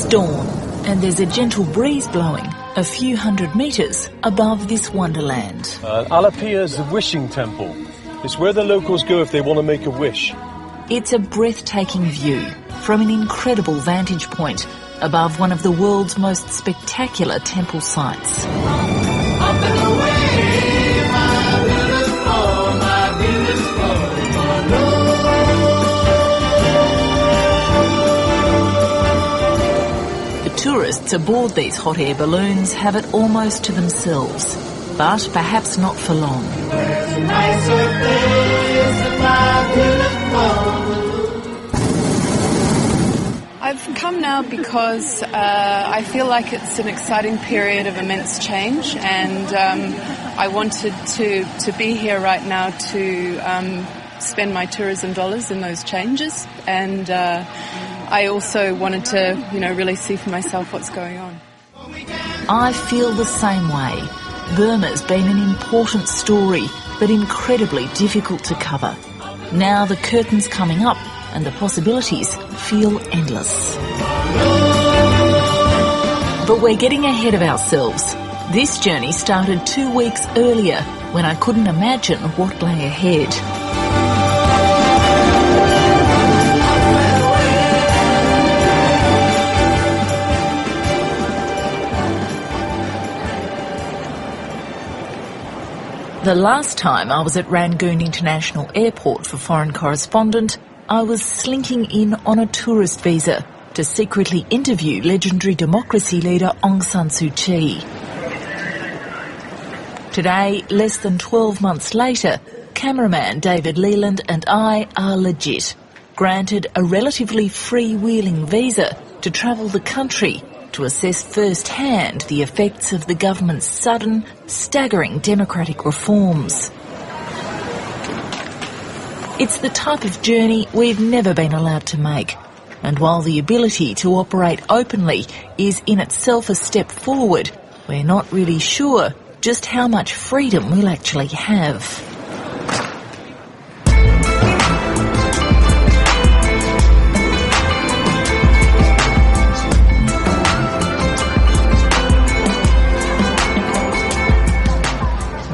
dawn, and there's a gentle breeze blowing a few hundred metres above this wonderland. Alapia is the wishing temple. It's where the locals go if they want to make a wish. It's a breathtaking view from an incredible vantage point above one of the world's most spectacular temple sites. The tourists aboard these hot air balloons have it almost to themselves, but perhaps not for long. I've come now because I feel like it's an exciting period of immense change, and I wanted to be here right now to spend my tourism dollars in those changes, and I also wanted to, really see for myself what's going on. I feel the same way. Burma's been an important story, but incredibly difficult to cover. Now the curtain's coming up, and the possibilities feel endless. But we're getting ahead of ourselves. This journey started 2 weeks earlier, when I couldn't imagine what lay ahead. The last time I was at Rangoon International Airport for Foreign Correspondent, I was slinking in on a tourist visa to secretly interview legendary democracy leader Aung San Suu Kyi. Today, less than 12 months later, cameraman David Leland and I are legit, granted a relatively freewheeling visa to travel the country to assess firsthand the effects of the government's sudden, staggering democratic reforms. It's the type of journey we've never been allowed to make, and while the ability to operate openly is in itself a step forward, we're not really sure just how much freedom we'll actually have.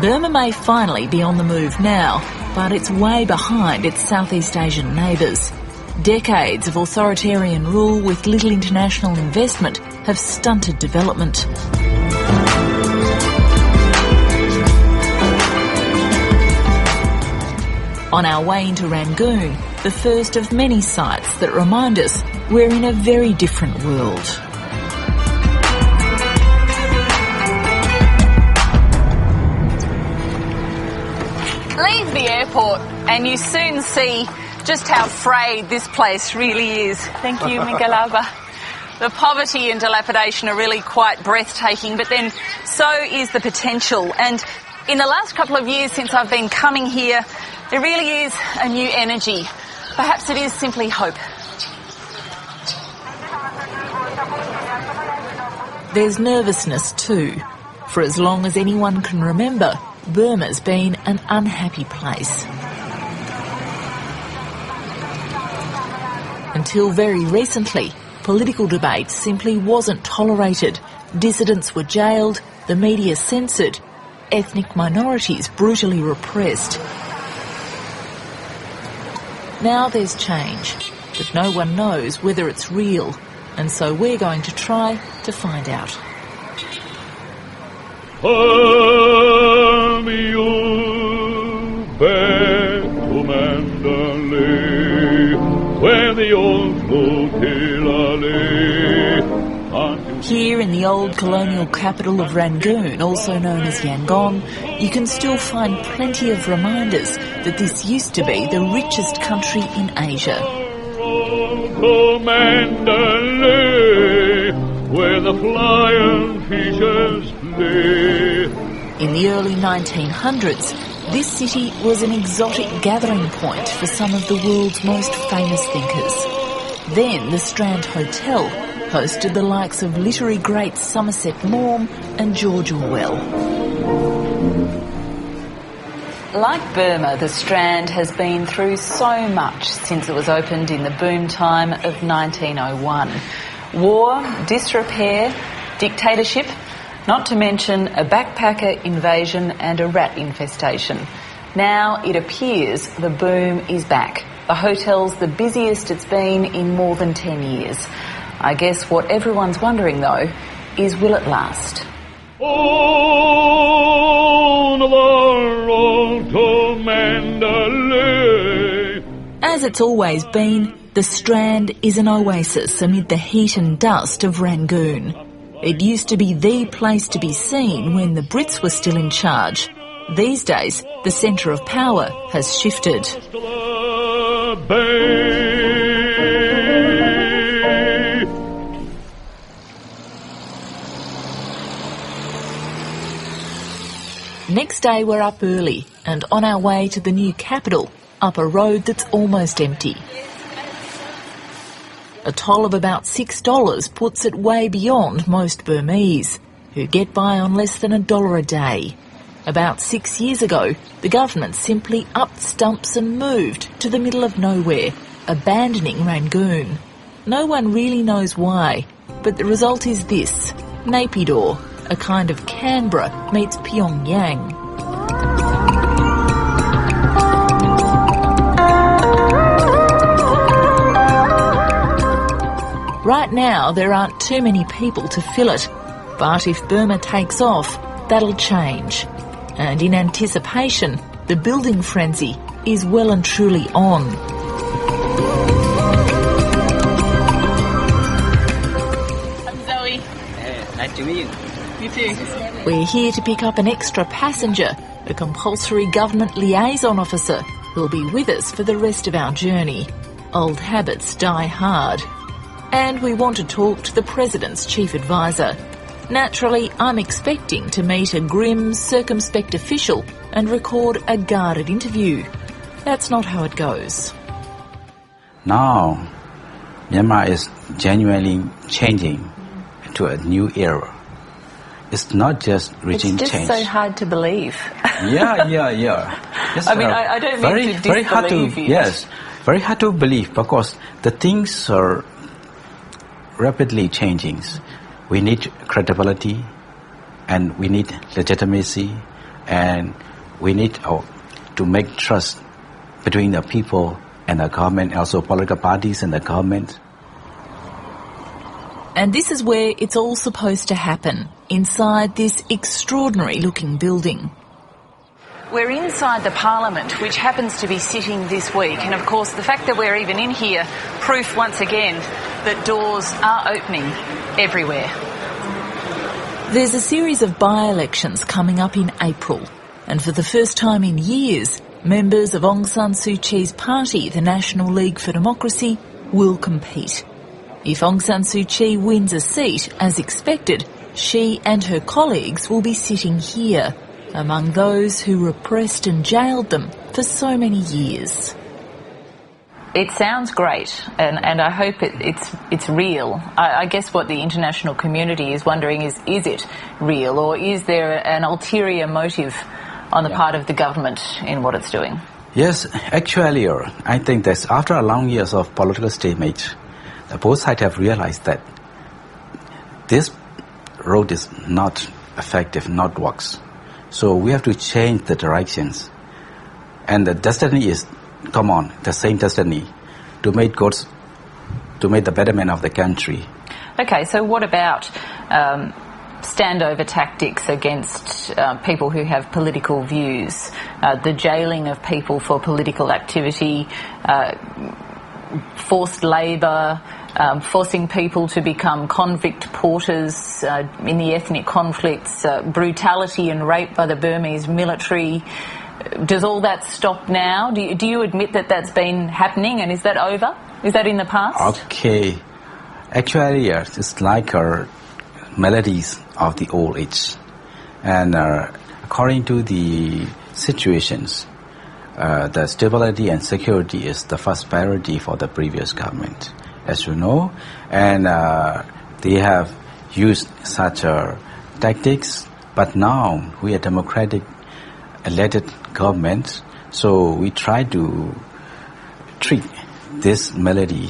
Burma may finally be on the move now, but it's way behind its Southeast Asian neighbours. Decades of authoritarian rule with little international investment have stunted development. On our way into Rangoon, the first of many sites that remind us we're in a very different world. Leave the airport and you soon see just how frayed this place really is. Thank you, Mingalaba. The poverty and dilapidation are really quite breathtaking, but then so is the potential. And in the last couple of years since I've been coming here, there really is a new energy. Perhaps it is simply hope. There's nervousness too. For as long as anyone can remember, Burma's been an unhappy place. Until very recently, political debate simply wasn't tolerated. Dissidents were jailed, the media censored, ethnic minorities brutally repressed. Now there's change, but no one knows whether it's real, and so we're going to try to find out. Back to Mandalay, where the old hotel lay. Here in the old colonial capital of Rangoon, also known as Yangon, you can still find plenty of reminders that this used to be the richest country in Asia. To Mandalay, where the flying fishes play. In the early 1900s, this city was an exotic gathering point for some of the world's most famous thinkers. Then the Strand Hotel hosted the likes of literary greats Somerset Maugham and George Orwell. Like Burma, the Strand has been through so much since it was opened in the boom time of 1901. War, disrepair, dictatorship, not to mention a backpacker invasion and a rat infestation. Now it appears the boom is back. The hotel's the busiest it's been in more than 10 years. I guess what everyone's wondering, though, is will it last? On the road to Mandalay. As it's always been, the Strand is an oasis amid the heat and dust of Rangoon. It used to be the place to be seen when the Brits were still in charge. These days, the centre of power has shifted. Next day we're up early and on our way to the new capital, up a road that's almost empty. A toll of about $6 puts it way beyond most Burmese, who get by on less than $1 a day. About 6 years ago, the government simply upped stumps and moved to the middle of nowhere, abandoning Rangoon. No one really knows why, but the result is this: Naypyidaw, a kind of Canberra meets Pyongyang. Right now, there aren't too many people to fill it, but if Burma takes off, that'll change. And in anticipation, the building frenzy is well and truly on. I'm Zoe. Nice to meet you. You too. We're here to pick up an extra passenger, a compulsory government liaison officer, who'll be with us for the rest of our journey. Old habits die hard. And we want to talk to the President's chief advisor. Naturally, I'm expecting to meet a grim, circumspect official and record a guarded interview. That's not how it goes. Now, Myanmar is genuinely changing to a new era. It's not just regime It's just change. so hard to believe. Yeah. Yes, I mean, I don't mean to very hard to, disbelieve you. yes, very hard to believe because the things are rapidly changing. We need credibility, and we need legitimacy, and we need to make trust between the people and the government, also political parties and the government. And this is where it's all supposed to happen, inside this extraordinary-looking building. We're inside the Parliament, which happens to be sitting this week, and of course the fact that we're even in here, proof once again that doors are opening everywhere. There's a series of by-elections coming up in April, and for the first time in years, members of Aung San Suu Kyi's party, the National League for Democracy, will compete. If Aung San Suu Kyi wins a seat, as expected, she and her colleagues will be sitting here, among those who repressed and jailed them for so many years. It sounds great, and I hope it's real. I guess what the international community is wondering is it real, or is there an ulterior motive on the part of the government in what it's doing? Yes, actually, I think that after a long years of political stalemate, both sides have realized that this road is not effective, not works. So we have to change the directions. And the destiny is, the same destiny, to make the betterment of the country. Okay, so what about standover tactics against people who have political views, the jailing of people for political activity, forced labour, forcing people to become convict porters in the ethnic conflicts, brutality and rape by the Burmese military? Does all that stop now? Do you admit that that's been happening, and is that over? Is that in the past? Okay. Actually, yes, it's like melodies of the old age. And according to the situations, the stability and security is the first priority for the previous government, as you know. And they have used such tactics, but now we are democratic elected government, so we try to treat this melody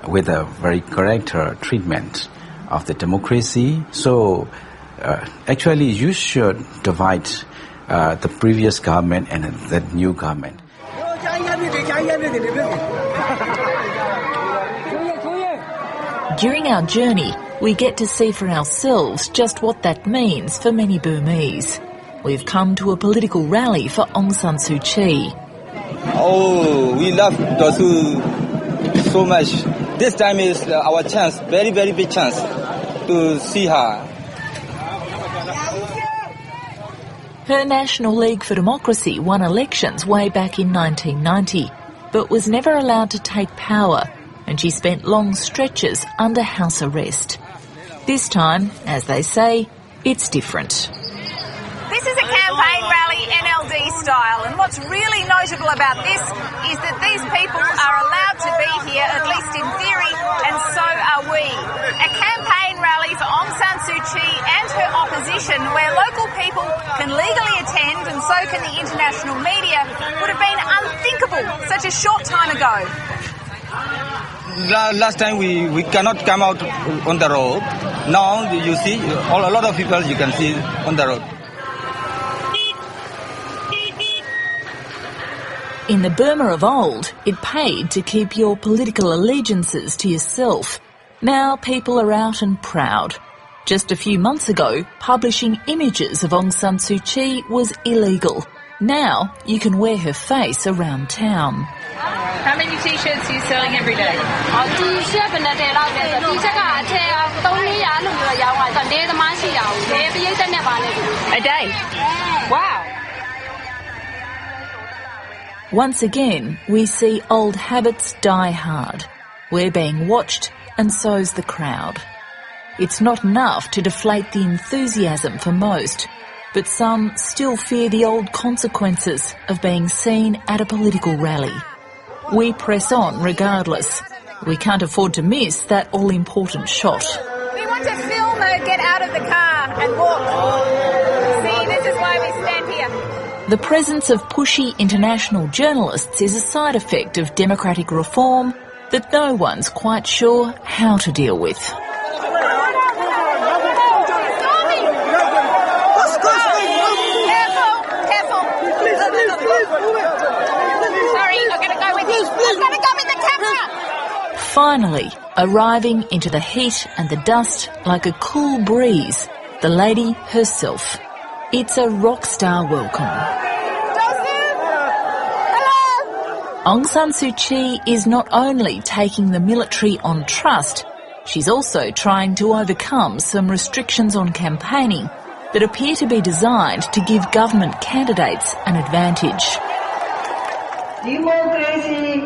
with a very correct treatment of the democracy. So actually you should divide the previous government and the new government. During our journey, we get to see for ourselves just what that means for many Burmese. We've come to a political rally for Aung San Suu Kyi. Oh, we love Dosu so much. This time is our chance, very, very big chance to see her. Her National League for Democracy won elections way back in 1990, but was never allowed to take power, and she spent long stretches under house arrest. This time, as they say, it's different. This is a campaign rally NLD style, and what's really notable about this is that these people are allowed to be here, at least in theory, and so are we. A campaign rally for Aung San Suu Kyi and her opposition, where local people can legally attend and so can the international media, would have been unthinkable such a short time ago. Last time we cannot come out on the road. Now you see a lot of people you can see on the road. In the Burma of old, it paid to keep your political allegiances to yourself. Now people are out and proud. Just a few months ago, publishing images of Aung San Suu Kyi was illegal. Now you can wear her face around town. How many T-shirts are you selling every day? A day? Wow. Once again, we see old habits die hard. We're being watched, and so's the crowd. It's not enough to deflate the enthusiasm for most, but some still fear the old consequences of being seen at a political rally. We press on regardless. We can't afford to miss that all-important shot. We want to film her get out of the car and walk. See, this is why we stand here. The presence of pushy international journalists is a side effect of democratic reform that no one's quite sure how to deal with. Finally, arriving into the heat and the dust like a cool breeze, the lady herself. It's a rock star welcome. Aung San Suu Kyi is not only taking the military on trust, she's also trying to overcome some restrictions on campaigning that appear to be designed to give government candidates an advantage. Democracy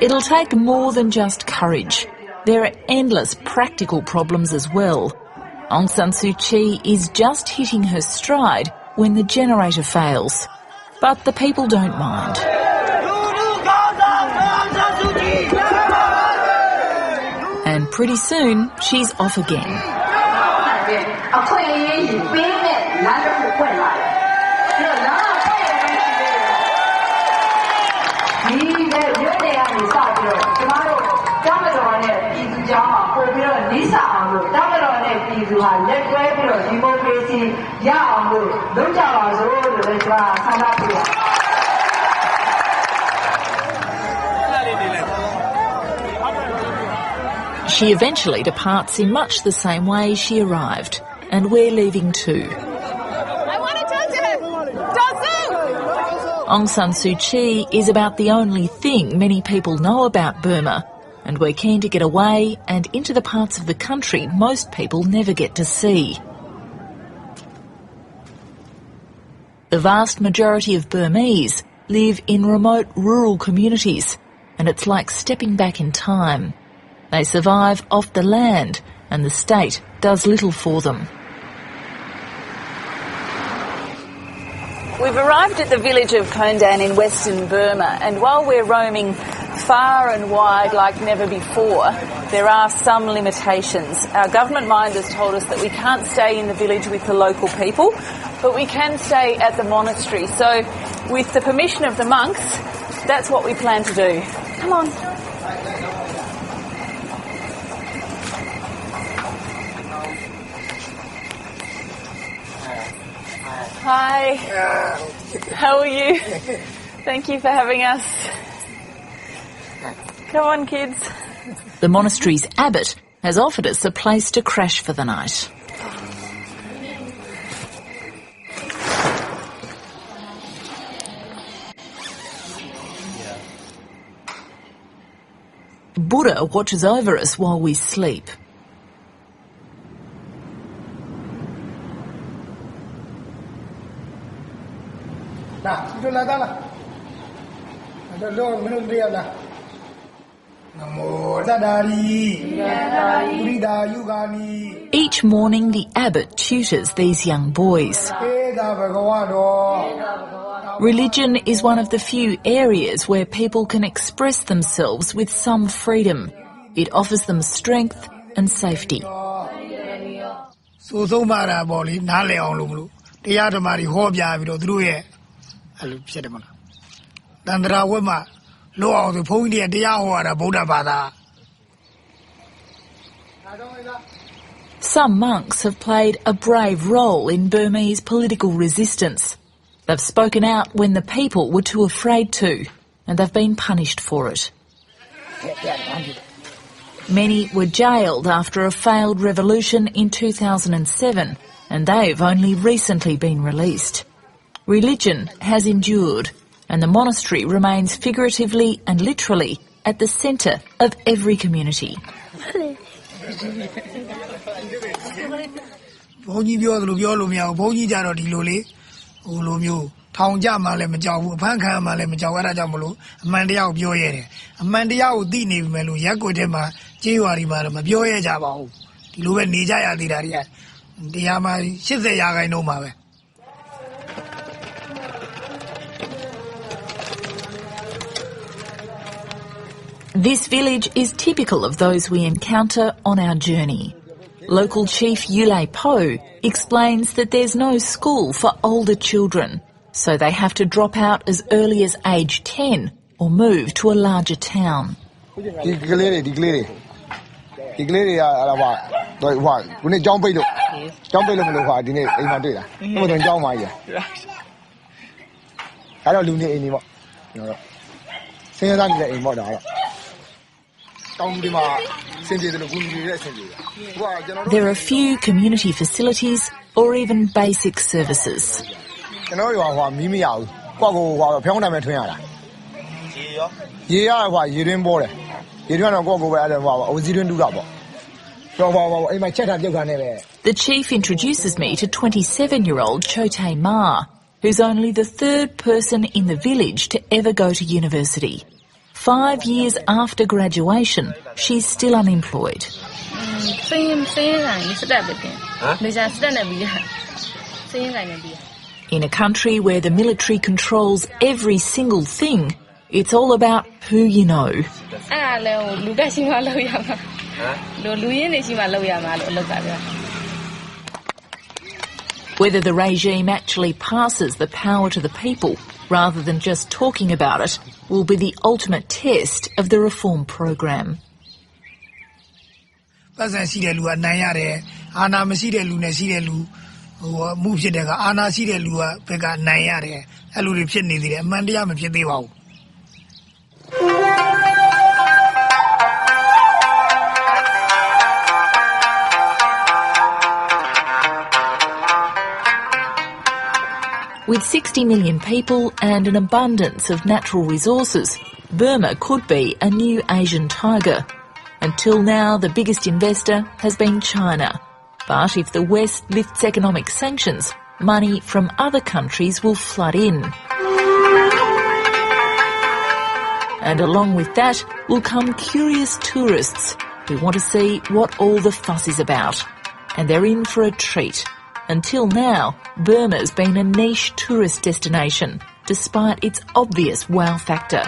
It'll take more than just courage. There are endless practical problems as well. Aung San Suu Kyi is just hitting her stride when the generator fails. But the people don't mind. And pretty soon, she's off again. She eventually departs in much the same way she arrived, and we're leaving too. I want to talk to her. Dosu! Aung San Suu Kyi is about the only thing many people know about Burma, and we're keen to get away and into the parts of the country most people never get to see. The vast majority of Burmese live in remote rural communities, and it's like stepping back in time. They survive off the land, and the state does little for them. We've arrived at the village of Kondan in western Burma, and while we're roaming far and wide like never before, there are some limitations. Our government minders told us that we can't stay in the village with the local people, but we can stay at the monastery. So with the permission of the monks, that's what we plan to do. Come on. Hi. How are you? Thank you for having us. Come on, kids. The monastery's abbot has offered us a place to crash for the night. Buddha watches over us while we sleep. Each morning the abbot tutors these young boys. Religion is one of the few areas where people can express themselves with some freedom. It offers them strength and safety. Some monks have played a brave role in Burmese political resistance. They've spoken out when the people were too afraid to, and they've been punished for it. Many were jailed after a failed revolution in 2007, and they've only recently been released. Religion has endured, and the monastery remains figuratively and literally at the centre of every community. This village is typical of those we encounter on our journey. Local chief Yulei Po explains that there's no school for older children, so they have to drop out as early as age 10 or move to a larger town. There are few community facilities or even basic services. The chief introduces me to 27-year-old Chote Ma, who's only the third person in the village to ever go to university. 5 years after graduation, she's still unemployed. In a country where the military controls every single thing, it's all about who you know. Whether the regime actually passes the power to the people rather than just talking about it will be the ultimate test of the reform program. With 60 million people and an abundance of natural resources, Burma could be a new Asian tiger. Until now, the biggest investor has been China. But if the West lifts economic sanctions, money from other countries will flood in. And along with that will come curious tourists who want to see what all the fuss is about. And they're in for a treat. Until now, Burma's been a niche tourist destination, despite its obvious wow factor.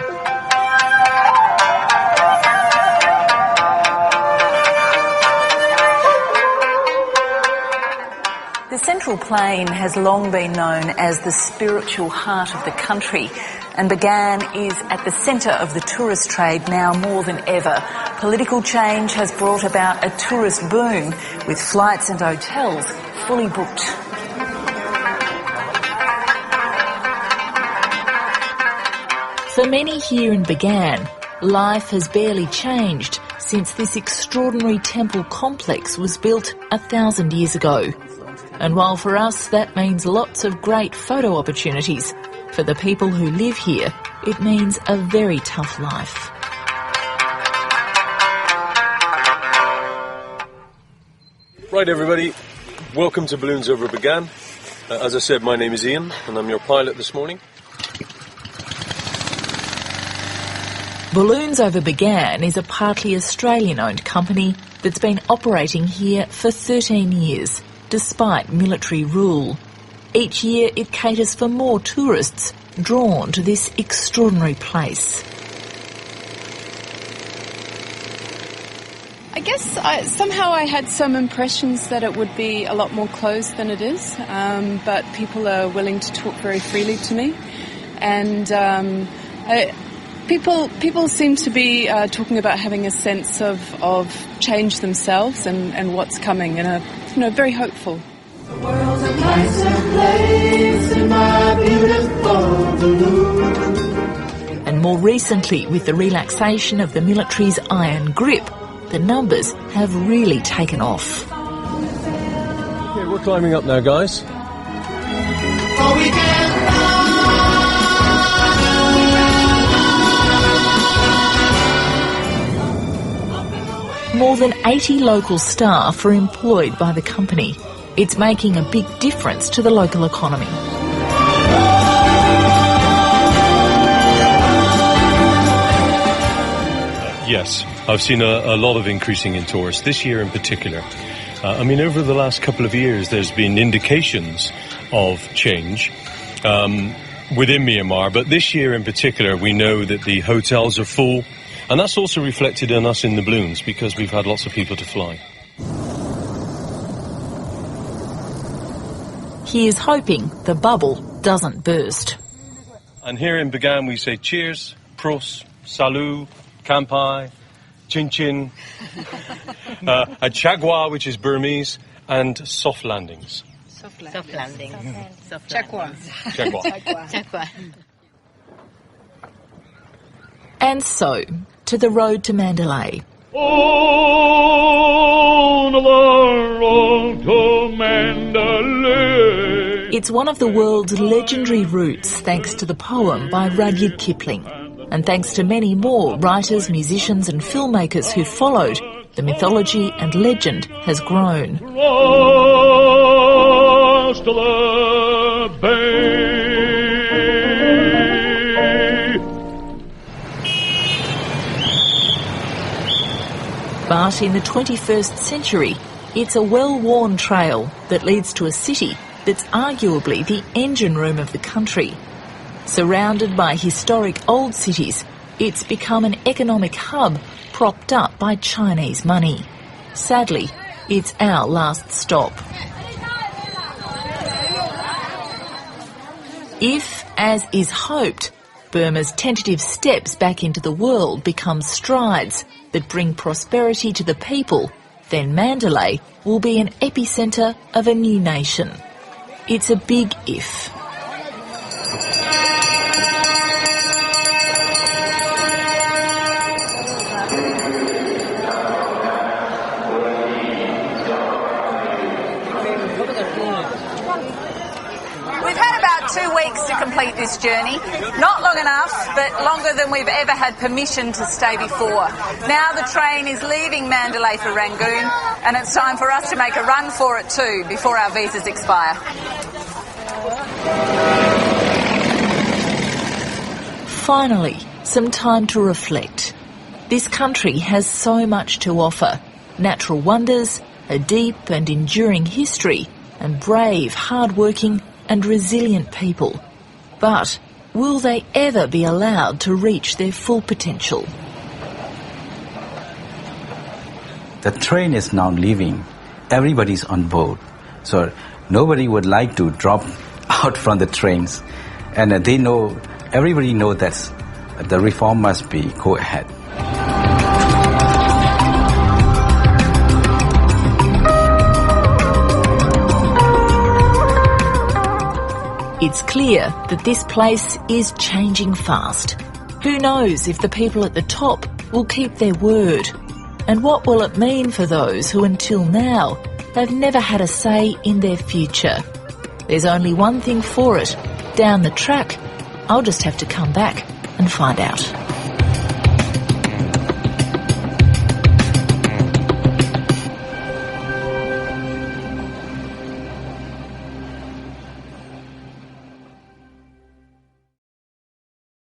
Central Plain has long been known as the spiritual heart of the country, and Bagan is at the centre of the tourist trade now more than ever. Political change has brought about a tourist boom, with flights and hotels fully booked. For many here in Bagan, life has barely changed since this extraordinary temple complex was built 1,000 years ago. And while for us that means lots of great photo opportunities, for the people who live here, it means a very tough life. Right, everybody, welcome to Balloons over Bagan. As I said, my name is Ian, and I'm your pilot this morning. Balloons over Bagan is a partly Australian-owned company that's been operating here for 13 years, despite military rule. Each year it caters for more tourists drawn to this extraordinary place. I guess somehow I had some impressions that it would be a lot more closed than it is, but people are willing to talk very freely to me, and people seem to be talking about having a sense of change themselves and what's coming, and very hopeful. The world's a nicer place in my beautiful balloon. And more recently, with the relaxation of the military's iron grip, the numbers have really taken off. Okay, we're climbing up now, guys. Oh, we can fly. More than 80 local staff are employed by the company. It's making a big difference to the local economy. Yes, I've seen a lot of increasing in tourists, this year in particular. Over the last couple of years, there's been indications of change within Myanmar, but this year in particular, we know that the hotels are full, and that's also reflected in us in the balloons, because we've had lots of people to fly. He is hoping the bubble doesn't burst. And here in Bagan we say cheers, pros, salut, kampai, chin chin, a chagwa, which is Burmese, and soft landings. Soft landing. Chagwa. And so, to the road to Mandalay. On the road to Mandalay. It's one of the world's legendary routes thanks to the poem by Rudyard Kipling. And thanks to many more writers, musicians and filmmakers who followed, the mythology and legend has grown. Across the bay. But in the 21st century, it's a well-worn trail that leads to a city that's arguably the engine room of the country. Surrounded by historic old cities, it's become an economic hub propped up by Chinese money. Sadly, it's our last stop. If, as is hoped, Burma's tentative steps back into the world become strides that bring prosperity to the people, then Mandalay will be an epicentre of a new nation. It's a big if. We've had about 2 weeks to complete this journey. Not long enough, but longer than we've ever had permission to stay before. Now the train is leaving Mandalay for Rangoon, and it's time for us to make a run for it too before our visas expire. Finally, some time to reflect. This country has so much to offer. Natural wonders, a deep and enduring history, and brave, hard-working and resilient people. But will they ever be allowed to reach their full potential? The train is now leaving. Everybody's on board. So nobody would like to drop out from the trains. And everybody knows that the reform must go ahead. It's clear that this place is changing fast. Who knows if the people at the top will keep their word? And what will it mean for those who until now have never had a say in their future? There's only one thing for it. Down the track, I'll just have to come back and find out.